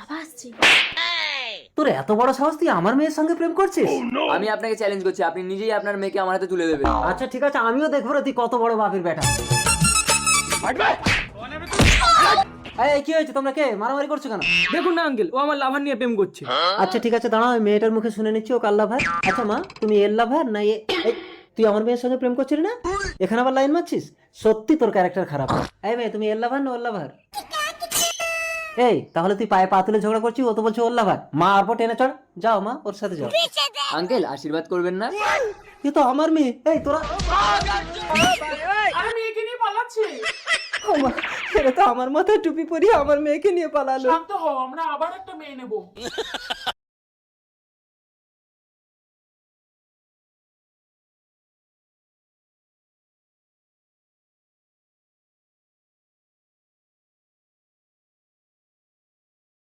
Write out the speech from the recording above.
বাবা আসছে। তোর এত বড় সাহস, তুই আমার মেয়ের সঙ্গে প্রেম করছিস? আমি আপনাকে চ্যালেঞ্জ করছি, আপনি নিজেই আপনার মেয়েকে আমার হাতে তুলে দেবেন। আচ্ছা ঠিক আছে, আমিও দেখবো রে তুই কত বড় বাপের বেটা। এই কি হয়েছে, তোমরা কে মারামারি করছো কেন? দেখুন না আঙ্কেল, ও আমার লাভার নিয়ে প্রেম করছে। আচ্ছা ঠিক আছে, দাঁড়াও, আমি মেয়েটার মুখে শুনে নিচ্ছি ও কার লাভার। আচ্ছা মা, তুমি এর লাভার না এই, তুই আমার মেয়ের সঙ্গে প্রেম করছিলি না? এখানে আবার লাইন মারছিস? সত্যি তোর ক্যারেক্টার খারাপ। এই মেয়ে, তুমি এর লাভার না ওর লাভার? এই তাহলে তুই পায়ে পা তুলে ঝগড়া করছিস, ও তো বলছে ওর লাভার। মা আর পর টেনে চড়, যাও মা ওর সাথে যাও। আঙ্কেল আশীর্বাদ করবেন না? এ তো আমার মেয়ে। এই তোরা, আরে মেয়েকে নিয়ে পালাচ্ছে। ও মা, এরা তো আমার মাথায় টুপি পরিয়ে আমার মেয়েকে নিয়ে পালালো। শান্ত হও, আমরা আবার একটা মেয়ে নেবো।